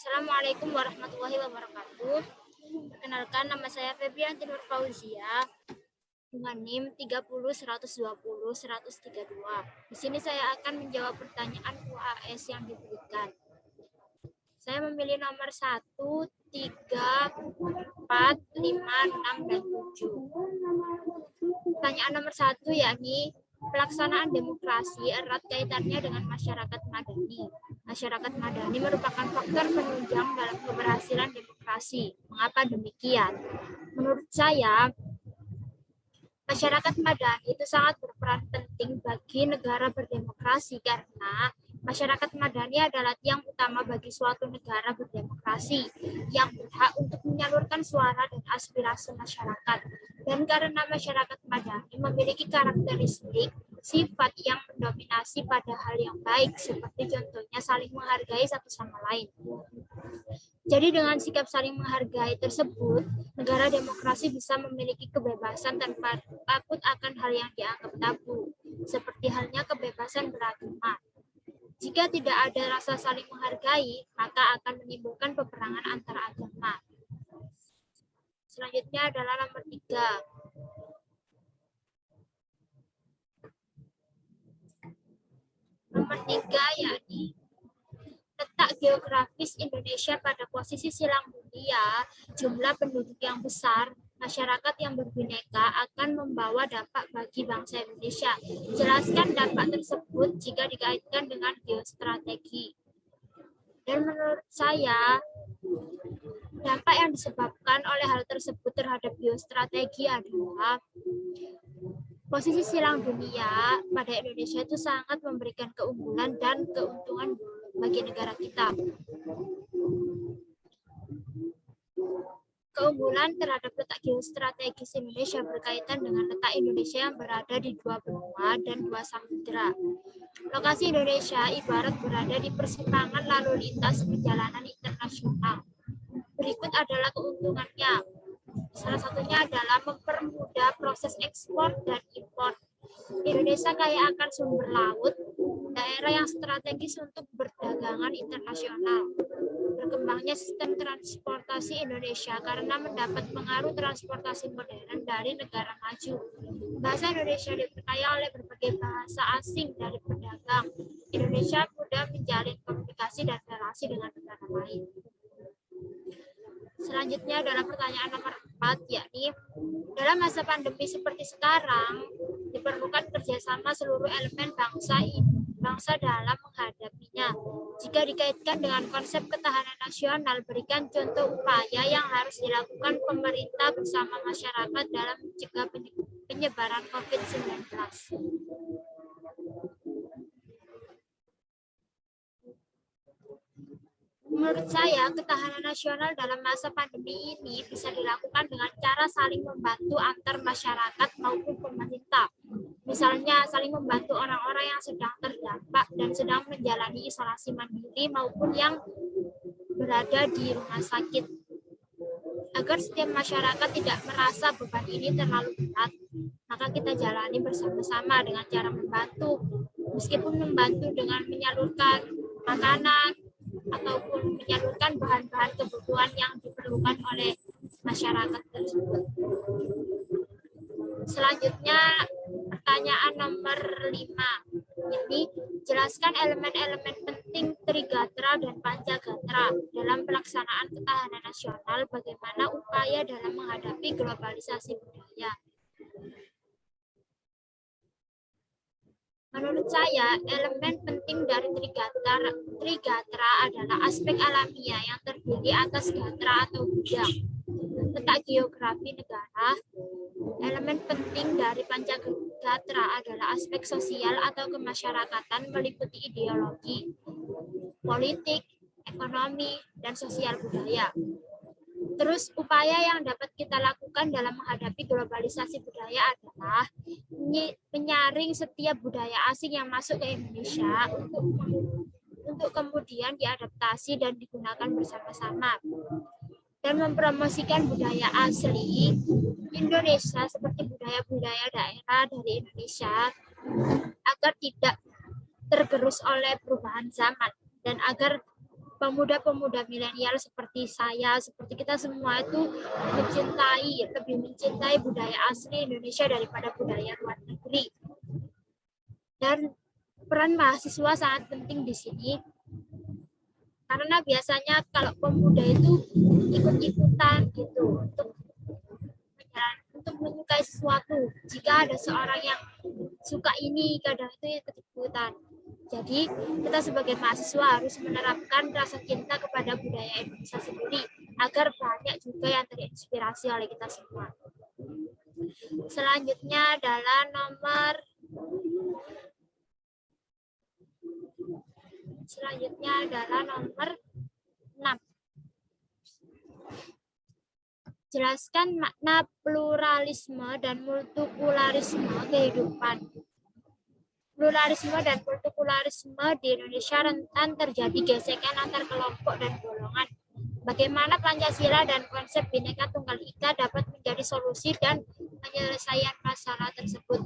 Assalamualaikum warahmatullahi wabarakatuh. Perkenalkan, nama saya Febrianti Nur Fauzia dengan NIM 30 120 132. Di sini saya akan menjawab pertanyaan UAS yang diberikan. Saya memilih nomor 1, 3, 4, 5, 6, dan 7. Pertanyaan nomor 1 yakni pelaksanaan demokrasi erat kaitannya dengan masyarakat madani. Masyarakat madani merupakan faktor penunjang dalam keberhasilan demokrasi. Mengapa demikian? Menurut saya, masyarakat madani itu sangat berperan penting bagi negara berdemokrasi karena masyarakat madani adalah tiang utama bagi suatu negara berdemokrasi yang berhak untuk menyalurkan suara dan aspirasi masyarakat. Dan karena masyarakat madani memiliki karakteristik sifat yang mendominasi pada hal yang baik, seperti contohnya saling menghargai satu sama lain. Jadi dengan sikap saling menghargai tersebut, negara demokrasi bisa memiliki kebebasan tanpa takut akan hal yang dianggap tabu, seperti halnya kebebasan beragama. Jika tidak ada rasa saling menghargai, maka akan menimbulkan peperangan antar agama. Selanjutnya adalah nomor 3. Nomor 3 yakni letak geografis Indonesia pada posisi silang dunia, jumlah penduduk yang besar, masyarakat yang berbineka akan membawa dampak bagi bangsa Indonesia. Jelaskan dampak tersebut jika dikaitkan dengan geostrategi. Dan menurut saya, dampak yang disebabkan oleh hal tersebut terhadap geostrategi adalah posisi silang dunia pada Indonesia itu sangat memberikan keunggulan dan keuntungan bagi negara kita. Keunggulan terhadap letak geostrategis Indonesia berkaitan dengan letak Indonesia yang berada di dua benua dan dua samudera. Lokasi Indonesia ibarat berada di persimpangan lalu lintas perjalanan internasional. Berikut adalah keuntungannya. Salah satunya adalah mempermudah proses ekspor dan impor. Indonesia kaya akan sumber laut, daerah yang strategis untuk perdagangan internasional. Berkembangnya sistem transportasi Indonesia karena mendapat pengaruh transportasi modern dari negara maju. Bahasa Indonesia diperkaya oleh berbagai bahasa asing dari pedagang. Indonesia mudah menjalin komunikasi dan relasi dengan negara lain. Selanjutnya adalah pertanyaan nomor 4, yakni dalam masa pandemi seperti sekarang, diperlukan kerjasama seluruh elemen bangsa dalam menghadapinya. Jika dikaitkan dengan konsep ketahanan nasional, berikan contoh upaya yang harus dilakukan pemerintah bersama masyarakat dalam mencegah penyebaran COVID-19. Menurut saya, ketahanan nasional dalam masa pandemi ini bisa dilakukan dengan cara saling membantu antar masyarakat maupun pemerintah. Misalnya, saling membantu orang-orang yang sedang terdampak dan sedang menjalani isolasi mandiri maupun yang berada di rumah sakit. Agar setiap masyarakat tidak merasa beban ini terlalu berat, maka kita jalani bersama-sama dengan cara membantu. Meskipun membantu dengan menyalurkan makanan, ataupun menyalurkan bahan-bahan kebutuhan yang diperlukan oleh masyarakat tersebut. Selanjutnya, pertanyaan nomor 5. Ini, jelaskan elemen-elemen penting Trigatra dan Pancagatra dalam pelaksanaan ketahanan nasional, bagaimana upaya dalam menghadapi globalisasi budaya. Menurut saya, elemen penting dari Trigatra adalah aspek alamiah yang terdiri atas gatra atau bidang, letak geografi negara. Elemen penting dari Pancagatra adalah aspek sosial atau kemasyarakatan meliputi ideologi, politik, ekonomi, dan sosial budaya. Terus upaya yang dapat kita lakukan dalam menghadapi globalisasi budaya adalah menyaring setiap budaya asing yang masuk ke Indonesia untuk kemudian diadaptasi dan digunakan bersama-sama, dan mempromosikan budaya asli Indonesia seperti budaya-budaya daerah dari Indonesia agar tidak tergerus oleh perubahan zaman dan agar pemuda-pemuda milenial seperti saya, seperti kita semua itu lebih mencintai budaya asli Indonesia daripada budaya luar negeri. Dan peran mahasiswa sangat penting di sini, karena biasanya kalau pemuda itu ikut-ikutan gitu untuk menyukai sesuatu. Jika ada seorang yang suka ini, kadang itu ikut-ikutan. Jadi kita sebagai mahasiswa harus menerapkan rasa cinta kepada budaya Indonesia sendiri agar banyak juga yang terinspirasi oleh kita semua. Selanjutnya adalah nomor 6. Jelaskan makna pluralisme dan multikularisme kehidupan. Pluralisme dan multikularisme di Indonesia rentan terjadi gesekan antar kelompok dan golongan. Bagaimana Pancasila dan konsep Bhinneka Tunggal Ika dapat menjadi solusi dan penyelesaian masalah tersebut?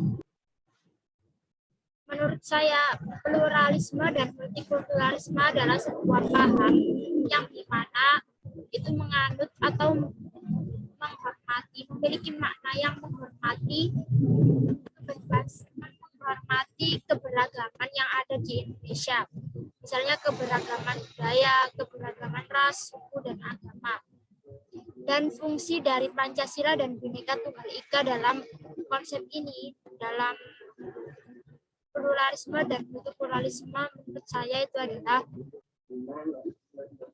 Menurut saya, pluralisme dan multikulturalisme adalah sebuah paham yang dimana itu menganut atau memiliki makna yang menghormati keberagaman yang ada di Indonesia. Misalnya keberagaman budaya, keberagaman ras, suku, dan agama. Dan fungsi dari Pancasila dan Bhinneka Tunggal Ika dalam konsep ini, dalam pluralisme dan multikulturalisme, menurut saya itu adalah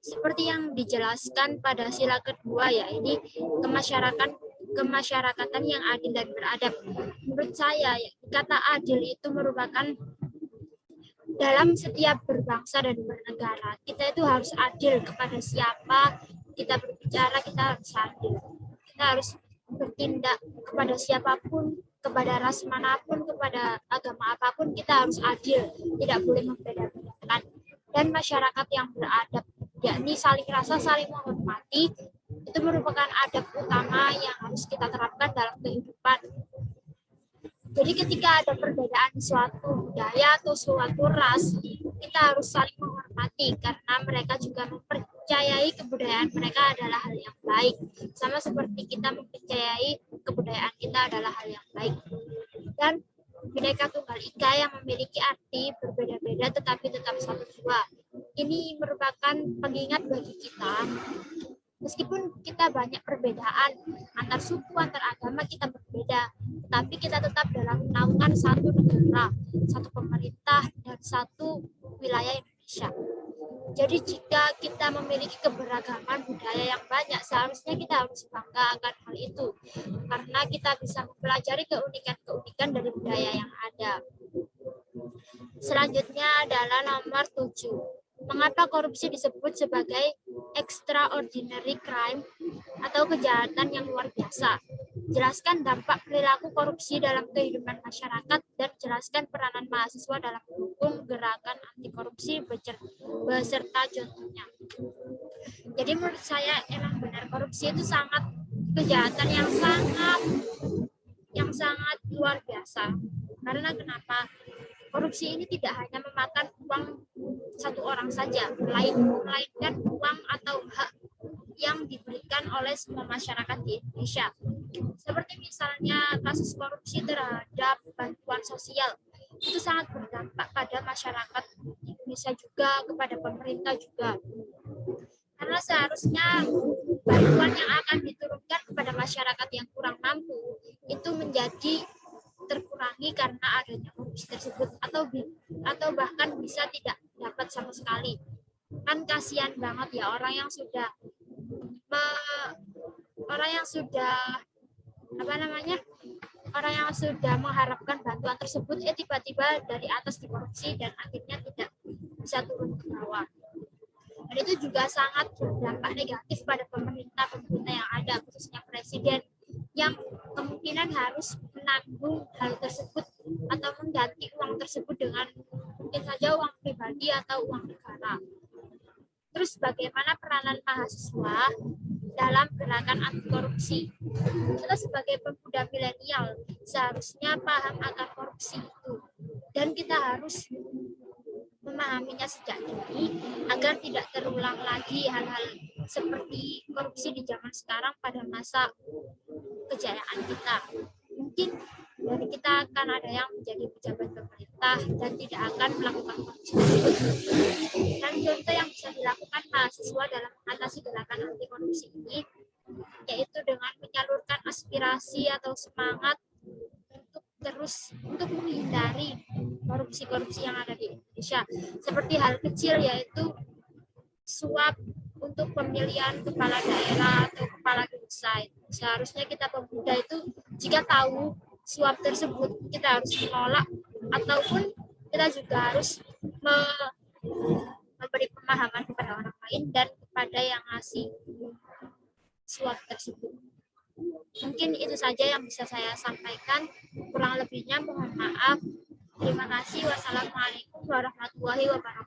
seperti yang dijelaskan pada sila kedua, ya, ini kemasyarakatan yang adil dan beradab. Menurut saya, kata adil itu merupakan dalam setiap berbangsa dan bernegara. Kita itu harus adil kepada siapa kita berbicara, kita harus adil. Kita harus bertindak kepada siapapun, kepada ras manapun, kepada agama apapun, kita harus adil, tidak boleh membeda-bedakan. Dan masyarakat yang beradab, yakni saling rasa, saling menghormati, itu merupakan adab utama yang harus kita terapkan dalam kehidupan. Jadi ketika ada perbedaan suatu budaya atau suatu ras, kita harus saling menghormati karena mereka juga mempercayai kebudayaan mereka adalah hal yang baik. Sama seperti kita mempercayai kebudayaan kita adalah hal yang baik. Dan Bhinneka Tunggal Ika yang memiliki arti berbeda-beda tetapi tetap satu jua. Ini merupakan pengingat bagi kita. Meskipun kita banyak perbedaan antar suku, antar agama, kita berbeda, tetapi kita tetap dalam naungan satu negara, satu pemerintah, dan satu wilayah Indonesia. Jadi jika kita memiliki keberagaman budaya yang banyak, seharusnya kita harus bangga akan hal itu, karena kita bisa mempelajari keunikan-keunikan dari budaya yang ada. Selanjutnya adalah nomor 7. Mengapa korupsi disebut sebagai extraordinary crime atau kejahatan yang luar biasa? Jelaskan dampak perilaku korupsi dalam kehidupan masyarakat dan jelaskan peranan mahasiswa dalam mendukung gerakan anti korupsi beserta contohnya. Jadi menurut saya emang benar korupsi itu sangat kejahatan yang sangat luar biasa. Karena kenapa? Korupsi ini tidak hanya memakan uang satu orang saja, melainkan uang atau hak yang diberikan oleh semua masyarakat di Indonesia. Seperti misalnya kasus korupsi terhadap bantuan sosial, itu sangat berdampak pada masyarakat Indonesia juga, kepada pemerintah juga. Karena seharusnya bantuan yang akan diturunkan kepada masyarakat yang kurang mampu itu menjadi terkurangi karena adanya korupsi tersebut, atau bahkan bisa tidak dapat sama sekali. Kan kasihan banget ya orang yang sudah mengharapkan bantuan tersebut tiba-tiba dari atas dikorupsi dan akhirnya tidak bisa turun ke bawah. Dan itu juga sangat berdampak negatif pada pemerintah yang ada, khususnya presiden, yang kemungkinan harus menanggung hal tersebut atau mengganti uang tersebut dengan mungkin saja uang pribadi atau uang negara. Terus bagaimana peranan mahasiswa dalam gerakan anti korupsi? Kita sebagai pemuda milenial seharusnya paham akan korupsi itu, dan kita harus memahaminya sejak dini agar tidak terulang lagi hal-hal seperti korupsi di zaman sekarang pada masa kejayaan kita. Mungkin dari kita akan ada yang menjadi pejabat pemerintah dan tidak akan melakukan korupsi. Dan contoh yang bisa dilakukan mahasiswa dalam mengatasi gerakan anti korupsi ini yaitu dengan menyalurkan aspirasi atau semangat untuk menghindari korupsi-korupsi yang ada di Indonesia. Seperti hal kecil yaitu suap untuk pemilihan kepala daerah atau kepala desa. Seharusnya kita pemuda itu jika tahu suap tersebut kita harus menolak ataupun kita juga harus memberi pemahaman kepada orang lain dan kepada yang ngasih suap tersebut. Mungkin itu saja yang bisa saya sampaikan. Kurang lebihnya mohon maaf. Terima kasih. Wassalamualaikum warahmatullahi wabarakatuh.